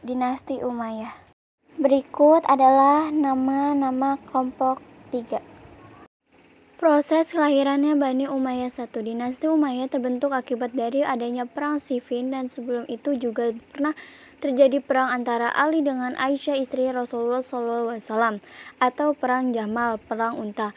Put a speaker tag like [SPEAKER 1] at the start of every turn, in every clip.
[SPEAKER 1] dinasti Umayyah. Berikut adalah nama-nama kelompok 3. Proses kelahirannya Bani Umayyah 1. Dinasti Umayyah terbentuk akibat dari adanya perang Siffin, dan sebelum itu juga pernah terjadi perang antara Ali dengan Aisyah istri Rasulullah SAW, atau perang Jamal, perang unta.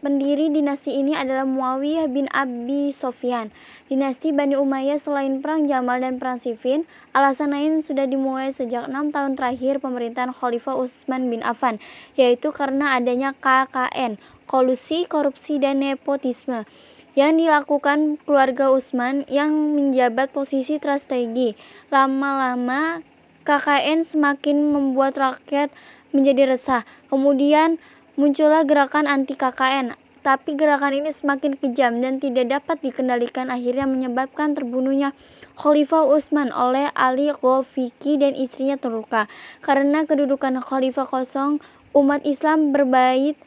[SPEAKER 1] Pendiri dinasti ini adalah Muawiyah bin Abi Sofyan. Dinasti Bani Umayyah selain perang Jamal dan perang Siffin, alasan lain sudah dimulai sejak 6 tahun terakhir pemerintahan Khalifah Utsman bin Affan, yaitu karena adanya KKN, kolusi, korupsi, dan nepotisme yang dilakukan keluarga Utsman yang menjabat posisi strategi. Lama-lama KKN semakin membuat rakyat menjadi resah. Kemudian muncullah gerakan anti KKN, tapi gerakan ini semakin kejam dan tidak dapat dikendalikan, akhirnya menyebabkan terbunuhnya Khalifah Utsman oleh Ali Ghafiqi dan istrinya terluka. Karena kedudukan khalifah kosong, umat Islam berbait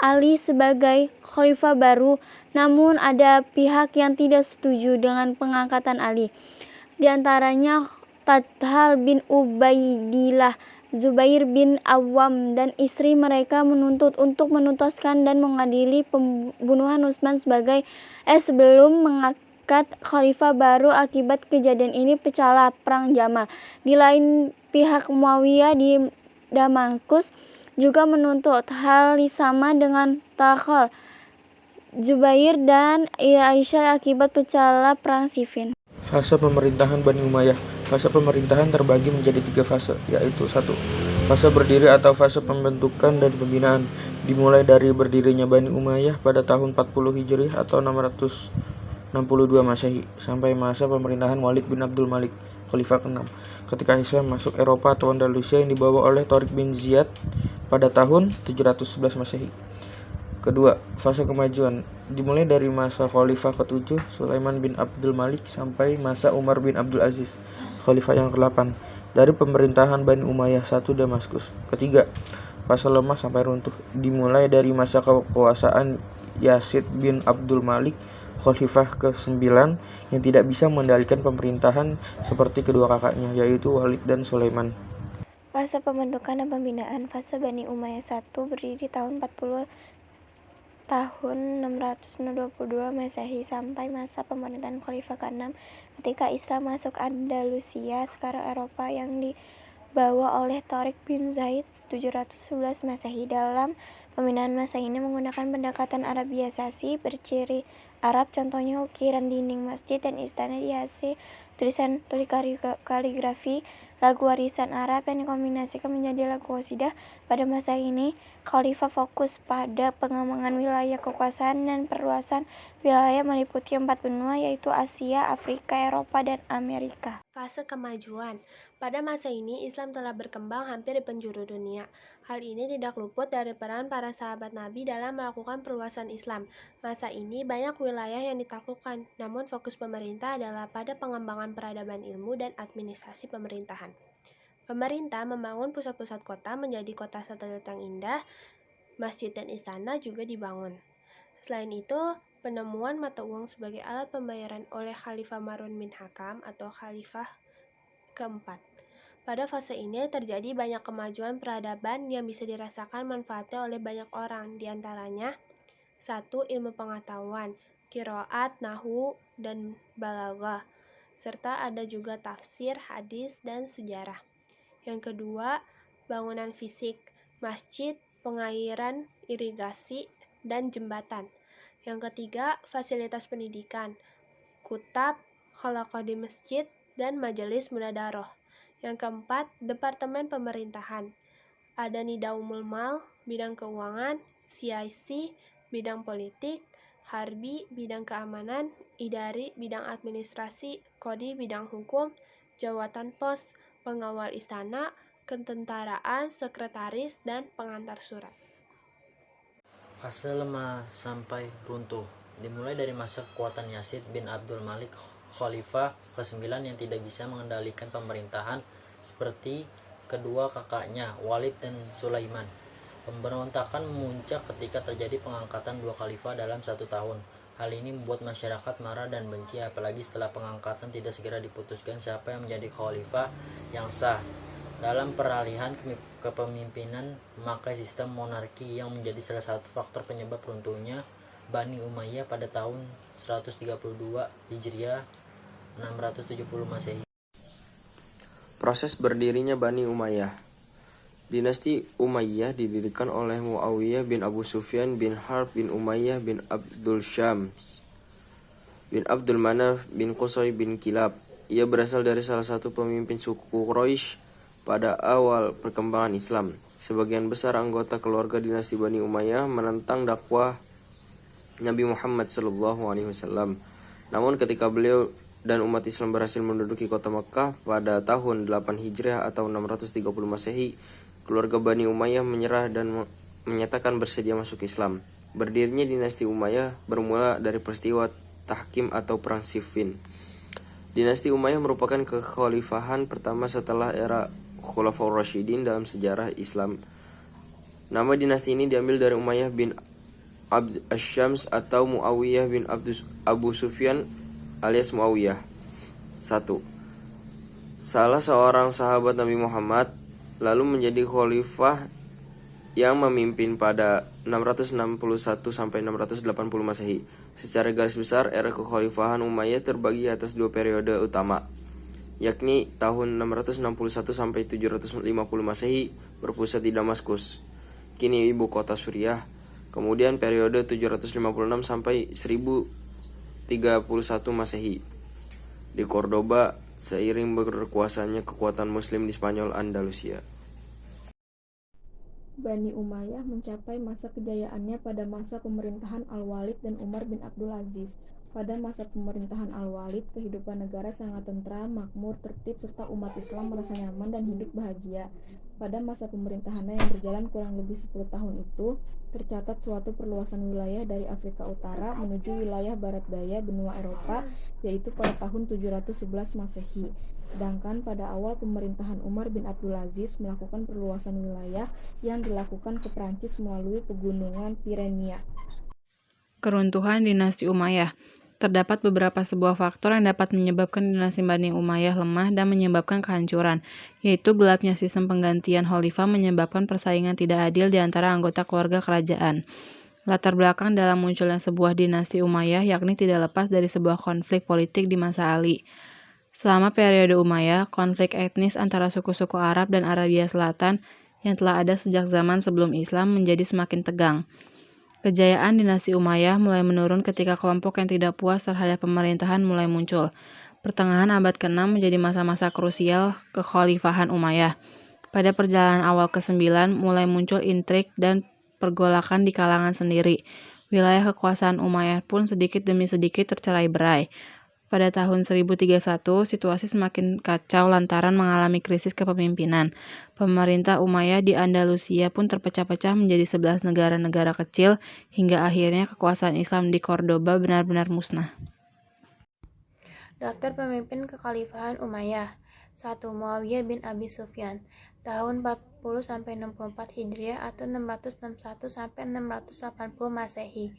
[SPEAKER 1] Ali sebagai khalifah baru, namun ada pihak yang tidak setuju dengan pengangkatan Ali. Di antaranya Talhah bin Ubaidillah, Zubair bin Awam, dan istri mereka menuntut untuk menuntaskan dan mengadili pembunuhan Utsman sebelum mengangkat khalifah baru. Akibat kejadian ini pecahlah perang Jamal. Di lain pihak, Muawiyah di Damaskus juga menuntut hal sama dengan Talhah, Zubair, dan Aisyah akibat pecahlah perang Siffin.
[SPEAKER 2] Fase pemerintahan Bani Umayyah. Fase pemerintahan terbagi menjadi 3 fase, yaitu 1. Fase berdiri atau fase pembentukan dan pembinaan, dimulai dari berdirinya Bani Umayyah pada tahun 40 Hijriah atau 662 Masehi, sampai masa pemerintahan Walid bin Abdul Malik, Khalifah ke-6, ketika Islam masuk Eropa atau Andalusia yang dibawa oleh Tariq bin Ziyad pada tahun 711 Masehi. Kedua, fase kemajuan, dimulai dari masa Khalifah ke-7 Sulaiman bin Abdul Malik sampai masa Umar bin Abdul Aziz, Khalifah yang ke-8, dari pemerintahan Bani Umayyah 1 Damaskus. Ketiga, fase lemah sampai runtuh, dimulai dari masa kekuasaan Yazid bin Abdul Malik, Khalifah ke-9, yang tidak bisa mengendalikan pemerintahan seperti kedua kakaknya, yaitu Walid dan Sulaiman.
[SPEAKER 1] Fase pembentukan dan pembinaan. Fase Bani Umayyah 1 berdiri tahun 40 tahun 622 Masehi sampai masa pemerintahan Khalifah ke-6 ketika Islam masuk Andalusia, sekarang Eropa, yang dibawa oleh Tariq bin Zaid 711 Masehi. Dalam pembinaan masa ini menggunakan pendekatan Arabiasasi berciri Arab, contohnya ukiran dinding masjid dan istana dihiasi tulisan kaligrafi, lagu warisan Arab yang dikombinasikan menjadi lagu qasidah. Pada masa ini, Khalifah fokus pada pengembangan wilayah kekuasaan dan perluasan wilayah meliputi 4 benua, yaitu Asia, Afrika, Eropa, dan Amerika.
[SPEAKER 3] Fase kemajuan. Pada masa ini, Islam telah berkembang hampir di penjuru dunia. Hal ini tidak luput dari peran para sahabat Nabi dalam melakukan perluasan Islam. Masa ini banyak wilayah yang ditaklukkan, namun fokus pemerintah adalah pada pengembangan peradaban ilmu dan administrasi pemerintahan. Pemerintah membangun pusat-pusat kota menjadi kota satelit yang indah, masjid dan istana juga dibangun. Selain itu, penemuan mata uang sebagai alat pembayaran oleh Khalifah Marwan bin Hakam atau Khalifah keempat. Pada fase ini terjadi banyak kemajuan peradaban yang bisa dirasakan manfaatnya oleh banyak orang, diantaranya 1. Ilmu pengetahuan, qiraat, nahwu, dan balaghah, serta ada juga tafsir, hadis, dan sejarah. Yang kedua, bangunan fisik, masjid, pengairan, irigasi, dan jembatan. Yang ketiga, fasilitas pendidikan, kutab, halaqah di masjid, dan majelis munadaroh. Yang keempat, departemen pemerintahan. Ada Nidaumul Mal, bidang keuangan, CIC, bidang politik, Harbi, bidang keamanan, Idari, bidang administrasi, Kodi, bidang hukum, jawatan pos, pengawal istana, ketentaraan, sekretaris, dan pengantar surat.
[SPEAKER 4] Fase lemah sampai runtuh, dimulai dari masa kekuatan Yazid bin Abdul Malik, Khalifah ke-9 yang tidak bisa mengendalikan pemerintahan seperti kedua kakaknya Walid dan Sulaiman. Pemberontakan memuncak ketika terjadi pengangkatan 2 khalifah dalam 1 tahun. Hal ini membuat masyarakat marah dan benci, apalagi setelah pengangkatan tidak segera diputuskan siapa yang menjadi khalifah yang sah. Dalam peralihan kepemimpinan, maka sistem monarki yang menjadi salah satu faktor penyebab runtuhnya Bani Umayyah pada tahun 132 Hijriah 670 Masehi.
[SPEAKER 2] Proses berdirinya Bani Umayyah. Dinasti Umayyah didirikan oleh Muawiyah bin Abu Sufyan bin Harb bin Umayyah bin Abdul Syams bin Abdul Manaf bin Qusay bin Kilab. Ia berasal dari salah satu pemimpin suku Quraisy pada awal perkembangan Islam. Sebagian besar anggota keluarga dinasti Bani Umayyah menentang dakwah Nabi Muhammad SAW. Namun ketika beliau dan umat Islam berhasil menduduki kota Mekah pada tahun 8 Hijriah atau 630 Masehi, keluarga Bani Umayyah menyerah dan menyatakan bersedia masuk Islam. Berdirinya dinasti Umayyah bermula dari peristiwa Tahkim atau Perang Siffin. Dinasti Umayyah merupakan kekhalifahan pertama setelah era Khulafaur Rasyidin dalam sejarah Islam. Nama dinasti ini diambil dari Umayyah bin Abd Asyams atau Muawiyah bin Abu Sufyan alias Muawiyah. 1. Salah seorang sahabat Nabi Muhammad lalu menjadi khalifah yang memimpin pada 661 sampai 680 Masehi. Secara garis besar, era kekhalifahan Umayyah terbagi atas dua periode utama, yakni tahun 661 sampai 750 Masehi berpusat di Damaskus, kini ibu kota Suriah. Kemudian periode 756 sampai 1031 Masehi di Cordoba, seiring berkuasanya kekuatan Muslim di Spanyol Andalusia.
[SPEAKER 5] Bani Umayyah mencapai masa kejayaannya pada masa pemerintahan Al-Walid dan Umar bin Abdul Aziz. Pada masa pemerintahan Al-Walid, kehidupan negara sangat tentram, makmur, tertib, serta umat Islam merasa nyaman dan hidup bahagia. Pada masa pemerintahannya yang berjalan kurang lebih 10 tahun itu, tercatat suatu perluasan wilayah dari Afrika Utara menuju wilayah barat daya benua Eropa, yaitu pada tahun 711 Masehi. Sedangkan pada awal pemerintahan Umar bin Abdul Aziz melakukan perluasan wilayah yang dilakukan ke Prancis melalui pegunungan Pirenia.
[SPEAKER 6] Keruntuhan dinasti Umayyah. Terdapat beberapa sebuah faktor yang dapat menyebabkan dinasti Bani Umayyah lemah dan menyebabkan kehancuran, yaitu gelapnya sistem penggantian khalifah menyebabkan persaingan tidak adil di antara anggota keluarga kerajaan. Latar belakang dalam munculnya sebuah dinasti Umayyah yakni tidak lepas dari sebuah konflik politik di masa Ali. Selama periode Umayyah, konflik etnis antara suku-suku Arab dan Arabia Selatan yang telah ada sejak zaman sebelum Islam menjadi semakin tegang. Kejayaan dinasti Umayyah mulai menurun ketika kelompok yang tidak puas terhadap pemerintahan mulai muncul. Pertengahan abad ke-6 menjadi masa-masa krusial kekhalifahan Umayyah. Pada perjalanan awal ke-9 mulai muncul intrik dan pergolakan di kalangan sendiri. Wilayah kekuasaan Umayyah pun sedikit demi sedikit tercerai-berai. Pada tahun 1031, situasi semakin kacau lantaran mengalami krisis kepemimpinan. Pemerintah Umayyah di Andalusia pun terpecah-pecah menjadi 11 negara-negara kecil, hingga akhirnya kekuasaan Islam di Cordoba benar-benar musnah.
[SPEAKER 3] Daftar pemimpin kekhalifahan Umayyah. 1. Muawiyah bin Abi Sufyan, tahun 40 sampai 64 Hijriah atau 661 sampai 680 Masehi.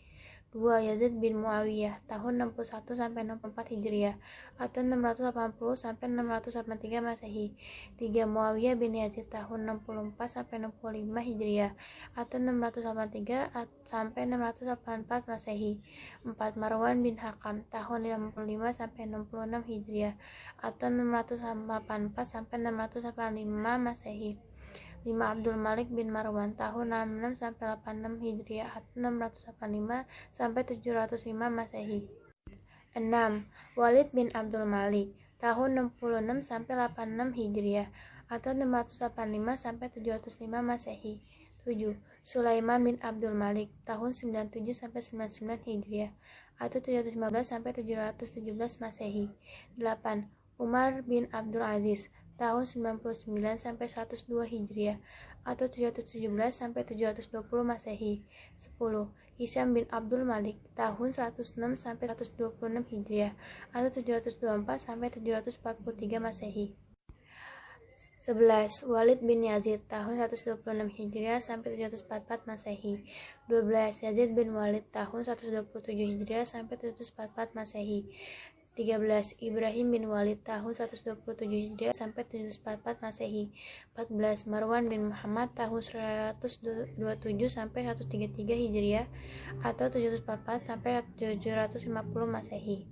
[SPEAKER 3] 2. Yazid bin Muawiyah, tahun 61 sampai 64 Hijriah atau 680 sampai 683 Masehi. 3. Muawiyah bin Yazid, tahun 64 sampai 65 Hijriah atau 683 sampai 684 Masehi. 4. Marwan bin Hakam, tahun 55 sampai 66 Hijriah atau 684 sampai 685 Masehi. 5. Abdul Malik bin Marwan, tahun 66 sampai 86 Hijriah atau 685 sampai 705 Masehi. 6. Walid bin Abdul Malik, tahun 66 sampai 86 Hijriah atau 685 sampai 705 Masehi. 7. Sulaiman bin Abdul Malik, tahun 97 sampai 99 Hijriah atau 715 sampai 717 Masehi. 8. Umar bin Abdul Aziz, tahun 99 sampai 102 Hijriah atau 717 sampai 720 Masehi. 10. Hisham bin Abdul Malik, tahun 106 sampai 126 Hijriah atau 724 sampai 743 Masehi.
[SPEAKER 1] 11. Walid bin Yazid tahun 126 Hijriah sampai 744 Masehi. 12. Yazid bin Walid tahun 127 Hijriah sampai 744 Masehi. 13. Ibrahim bin Walid tahun 127 Hijriah sampai 744 Masehi. 14. Marwan bin Muhammad tahun 127 sampai 133 Hijriah atau 744 sampai 750 Masehi.